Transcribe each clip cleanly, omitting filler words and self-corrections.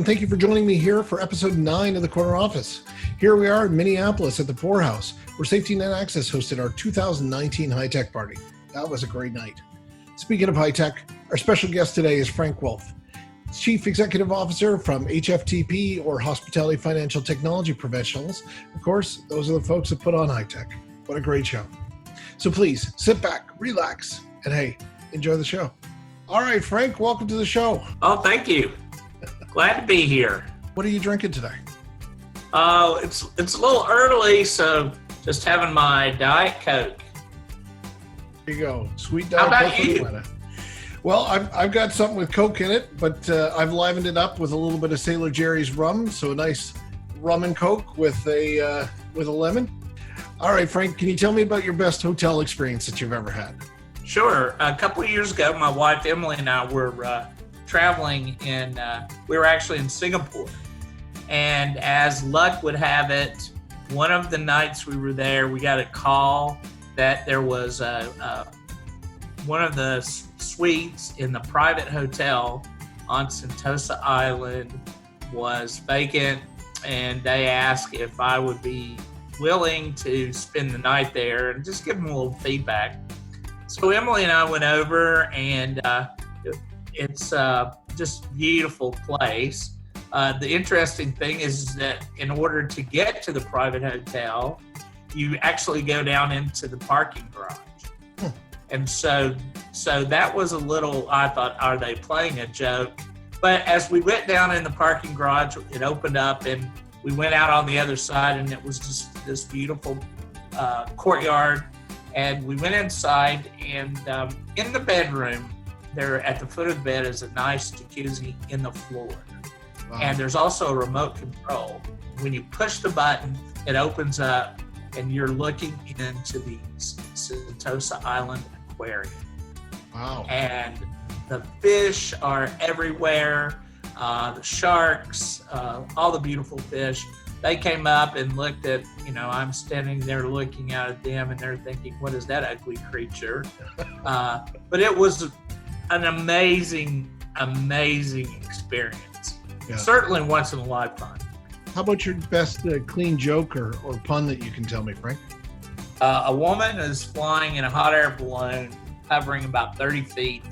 and thank you for joining me here for episode 9 of the Corner Office. Here we are in Minneapolis at the Pourhouse, where Safety NetAccess hosted our 2019 High Tech Party. That was a great night. Speaking of high tech, our special guest today is Frank Wolfe, Chief Executive Officer from HFTP, or Hospitality Financial Technology Professionals. Of course, those are the folks that put on high tech. What a great show. So please sit back, relax, and hey, enjoy the show. All right, Frank, welcome to the show. Oh, thank you. Glad to be here. What are you drinking today? It's a little early, so just having my Diet Coke. Here you go. Sweet Diet Coke. How about you? Well, I've got something with Coke in it, but I've livened it up with a little bit of Sailor Jerry's rum, so a nice rum and Coke with a lemon. All right, Frank, can you tell me about your best hotel experience that you've ever had? Sure. A couple of years ago, my wife Emily and I were traveling we were actually in Singapore. And as luck would have it, one of the nights we were there, we got a call that there was one of the suites in the private hotel on Sentosa Island was vacant, and they asked if I would be willing to spend the night there and just give them a little feedback. So Emily and I went over, and it's just a beautiful place. The interesting thing is that in order to get to the private hotel, you actually go down into the parking garage. And so that was a little, I thought, are they playing a joke? But as we went down in the parking garage, it opened up and we went out on the other side, and it was just this beautiful courtyard. And we went inside, and in the bedroom, there at the foot of the bed is a nice jacuzzi in the floor. Wow. And there's also a remote control. When you push the button, it opens up, and you're looking into the Sentosa Island aquarium. Wow. And the fish are everywhere, the sharks, all the beautiful fish. They came up and looked at, I'm standing there looking out at them, and they're thinking, what is that ugly creature? But it was an amazing experience. Yeah. Certainly once in a lifetime. How about your best clean joke or pun that you can tell me, Frank? A woman is flying in a hot air balloon, hovering about 30 feet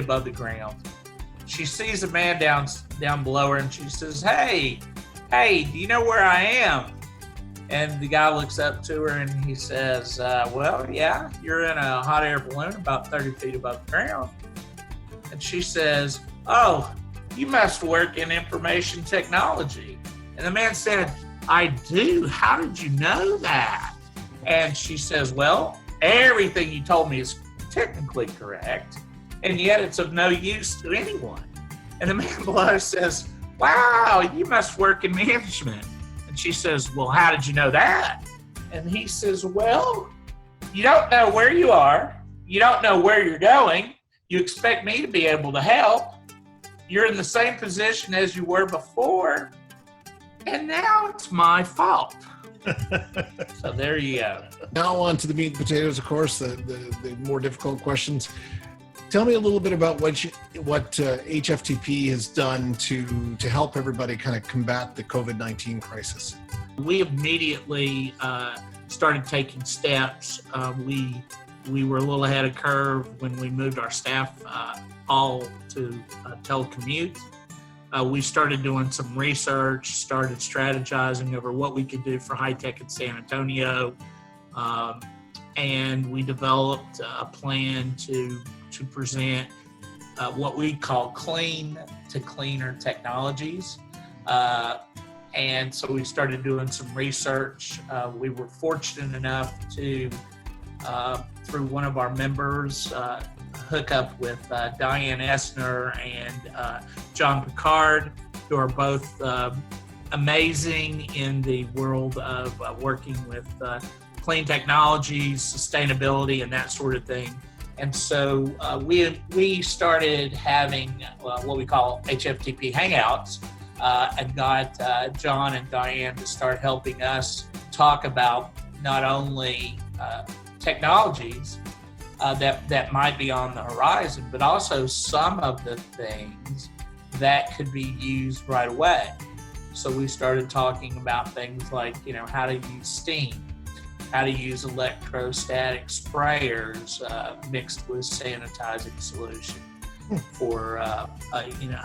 above the ground. She sees a man down below her, and she says, Hey, do you know where I am? And the guy looks up to her and he says, well, yeah, you're in a hot air balloon about 30 feet above the ground. And she says, oh, you must work in information technology. And the man said, I do. How did you know that? And she says, well, everything you told me is technically correct, and yet it's of no use to anyone. And the man below says, wow, you must work in management. And she says, well, how did you know that? And he says, well, you don't know where you are. You don't know where you're going. You expect me to be able to help. You're in the same position as you were before. And now it's my fault. So there you go. Now on to the meat and potatoes, of course, the more difficult questions. Tell me a little bit about what HFTP has done to help everybody kind of combat the COVID-19 crisis. We immediately started taking steps. We were a little ahead of curve when we moved our staff all to telecommute. We started doing some research, started strategizing over what we could do for high tech in San Antonio, and we developed a plan to present what we call clean to cleaner technologies. And so we started doing some research. We were fortunate enough to, through one of our members, hook up with Diane Essner and John Picard, who are both amazing in the world of working with clean technologies, sustainability, and that sort of thing. And so we started having what we call HFTP Hangouts, and got John and Diane to start helping us talk about not only technologies that might be on the horizon, but also some of the things that could be used right away. So we started talking about things like, how to use steam, how to use electrostatic sprayers mixed with sanitizing solution for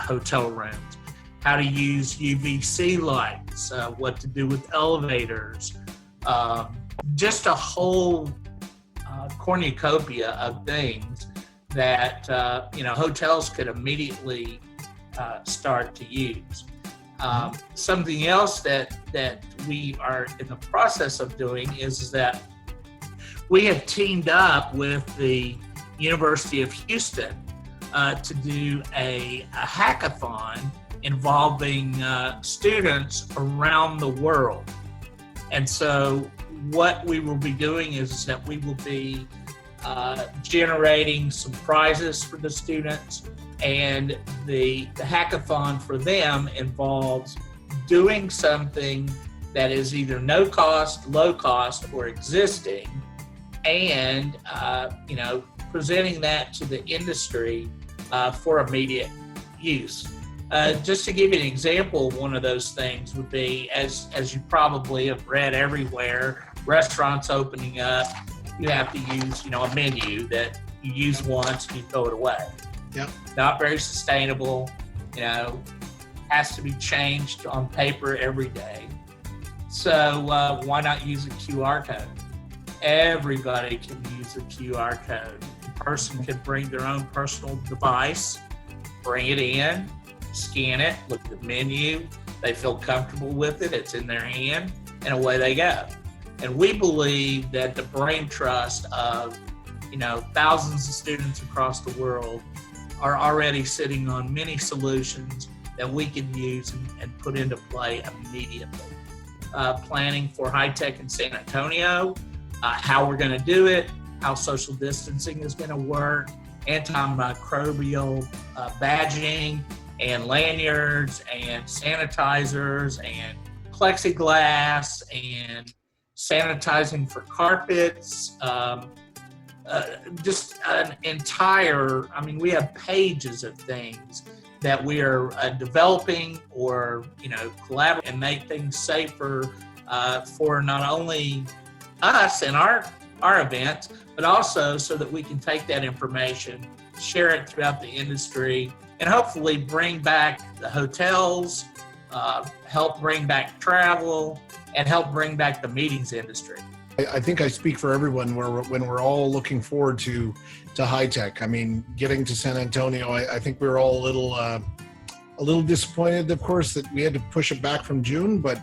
hotel rooms, how to use UVC lights, what to do with elevators, just a whole cornucopia of things that hotels could immediately start to use. Something else that we are in the process of doing is that we have teamed up with the University of Houston to do a hackathon involving students around the world. And so what we will be doing is that we will be generating some prizes for the students, and the hackathon for them involves doing something that is either no cost, low cost, or existing, and presenting that to the industry for immediate use. Just to give you an example, one of those things would be, as you probably have read everywhere, restaurants opening up, you have to use, a menu that you use once and you throw it away. Yep. Not very sustainable, has to be changed on paper every day. So why not use a QR code? Everybody can use a QR code. A person can bring their own personal device, bring it in, scan it, look at the menu, they feel comfortable with it, it's in their hand, and away they go. And we believe that the brain trust of, thousands of students across the world are already sitting on many solutions that we can use and put into play immediately. Planning for high tech in San Antonio, how we're going to do it, how social distancing is going to work, antimicrobial badging and lanyards and sanitizers and plexiglass and sanitizing for carpets, just an entire, we have pages of things that we are developing or, collaborate and make things safer for not only us and our events, but also so that we can take that information, share it throughout the industry, and hopefully bring back the hotels, help bring back travel, and help bring back the meetings industry. I think I speak for everyone when we're all looking forward to high tech. Getting to San Antonio, I think we were all a little disappointed, of course, that we had to push it back from June, but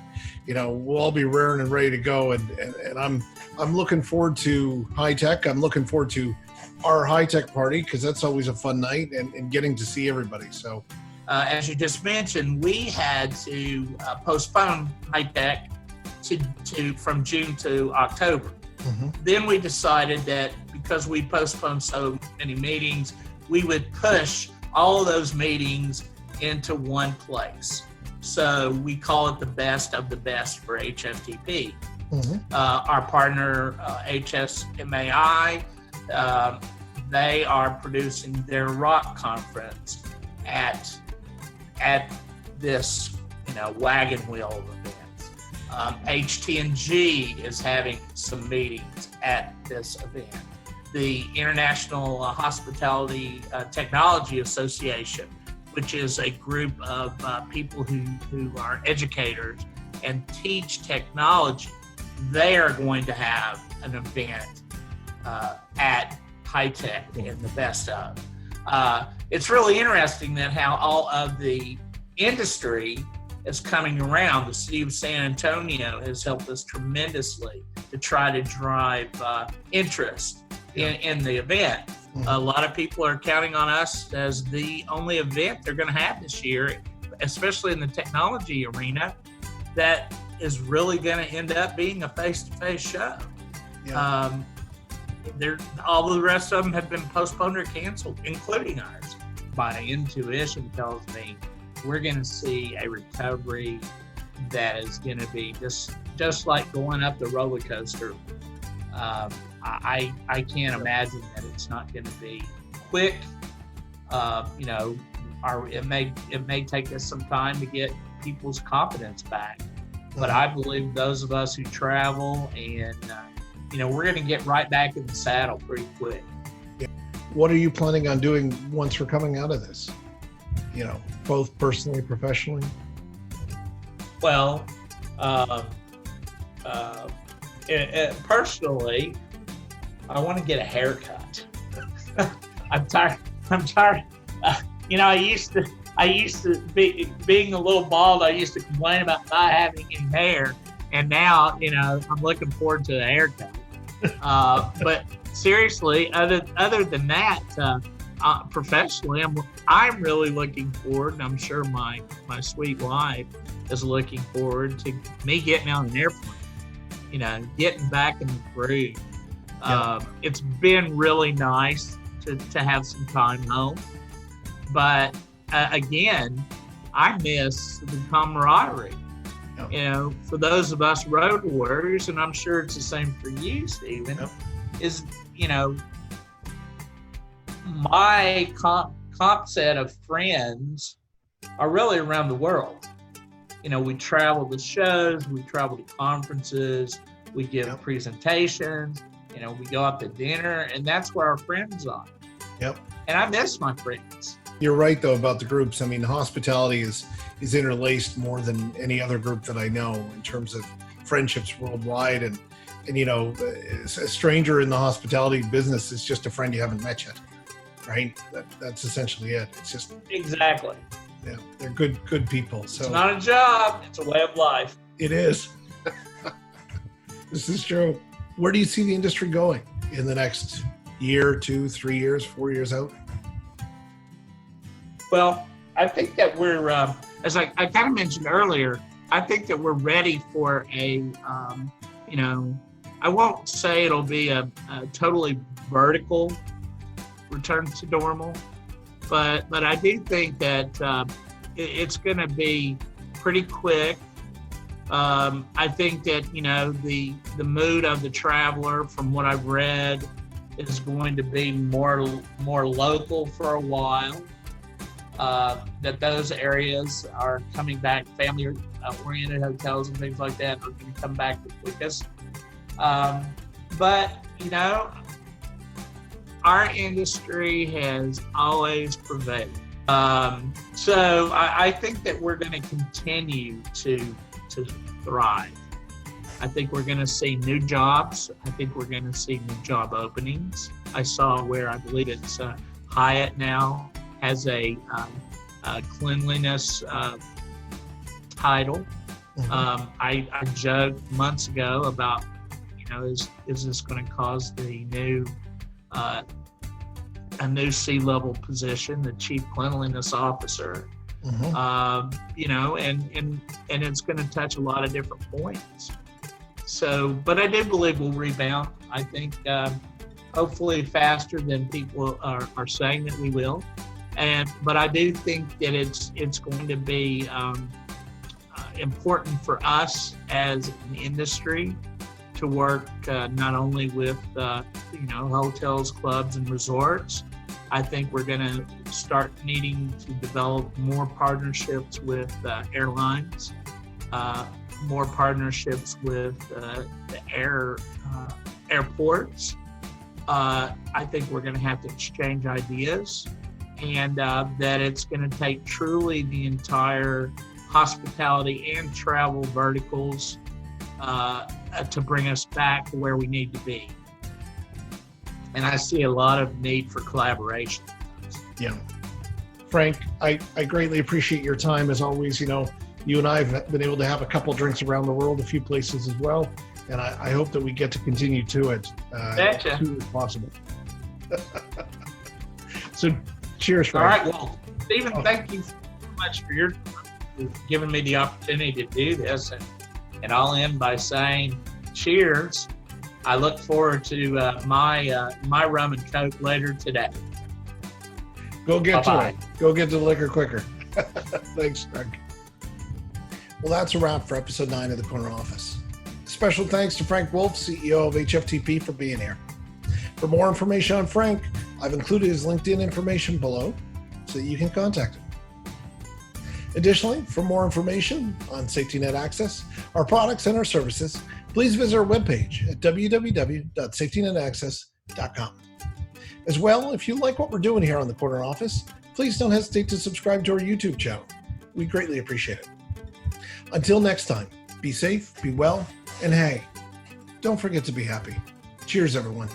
we'll all be raring and ready to go. And I'm looking forward to high tech. I'm looking forward to our high tech party, because that's always a fun night, and getting to see everybody. So, as you just mentioned, we had to postpone high tech from June to October. Mm-hmm. Then we decided that because we postponed so many meetings, we would push all of those meetings into one place. So we call it the best of the best for HFTP. Mm-hmm. Our partner, HSMAI, they are producing their rock conference at this, wagon wheel of events. HTNG is having some meetings at this event. The International Hospitality Technology Association, which is a group of people who are educators and teach technology, they are going to have an event at High Tech in the best of. It's really interesting that how all of the industry is coming around. The city of San Antonio has helped us tremendously to try to drive interest in the event. Mm-hmm. A lot of people are counting on us as the only event they're going to have this year, especially in the technology arena, that is really going to end up being a face-to-face show. Yeah. All the rest of them have been postponed or canceled, including ours. My intuition tells me we're going to see a recovery that is going to be just like going up the roller coaster. I can't imagine that it's not going to be quick. Our it may take us some time to get people's confidence back. But I believe those of us who travel and, we're going to get right back in the saddle pretty quick. What are you planning on doing once we're coming out of this? Both personally, professionally? Well, personally, I want to get a haircut. I'm tired. I used to be, being a little bald, I used to complain about not having any hair. And now, I'm looking forward to a haircut. But seriously, other than that, professionally, I'm really looking forward, and I'm sure my sweet wife is looking forward to me getting on an airplane, getting back in the groove. It's been really nice to have some time home, but again, I miss the camaraderie. For those of us road warriors, and I'm sure it's the same for you, Steven, is, my comp set of friends are really around the world. We travel to shows, we travel to conferences, we give presentations, we go out to dinner, and that's where our friends are. Yep. And I miss my friends. You're right, though, about the groups. I mean, hospitality is interlaced more than any other group that I know in terms of friendships worldwide. And a stranger in the hospitality business is just a friend you haven't met yet, right? That's essentially it. It's just exactly. Yeah, they're good people. So it's not a job; it's a way of life. It is. This is true. Where do you see the industry going in the next year, 2, 3 years, 4 years out? Well, I think that we're, as I kind of mentioned earlier, I think that we're ready for a, I won't say it'll be a totally vertical return to normal, but I do think that it's going to be pretty quick. I think that, the mood of the traveler, from what I've read, is going to be more local for a while. That those areas are coming back, family-oriented hotels and things like that are going to come back the quickest. But, our industry has always prevailed. So I think that we're going to continue to thrive. I think we're going to see new jobs. I think we're going to see new job openings. I saw where I believe it's Hyatt now has a cleanliness title. Mm-hmm. I joked months ago about, is this going to cause the new a new C-level position, the Chief Cleanliness Officer? Mm-hmm. And it's going to touch a lot of different points. So, but I do believe we'll rebound. I think hopefully faster than people are saying that we will. But I do think that it's going to be important for us as an industry to work not only with hotels, clubs, and resorts. I think we're going to start needing to develop more partnerships with airlines, more partnerships with the airports. I think we're going to have to exchange ideas, and that it's going to take truly the entire hospitality and travel verticals to bring us back to where we need to be. And I see a lot of need for collaboration. Yeah. Frank, I greatly appreciate your time as always. You and I have been able to have a couple drinks around the world, a few places as well. And I hope that we get to continue to it as soon as possible. So cheers, Frank. All right. Well, Steven, thank you so much for giving me the opportunity to do this. And I'll end by saying cheers. I look forward to my rum and Coke later today. Go get to it. Go get to the liquor quicker. Thanks, Frank. Well, that's a wrap for episode 9 of the Corner Office. Special thanks to Frank Wolfe, CEO of HFTP, for being here. For more information on Frank, I've included his LinkedIn information below so that you can contact him. Additionally, for more information on Safety NetAccess, our products, and our services, please visit our webpage at www.safetynetaccess.com. As well, if you like what we're doing here on the Corner Office, please don't hesitate to subscribe to our YouTube channel. We greatly appreciate it. Until next time, be safe, be well, and hey, don't forget to be happy. Cheers, everyone.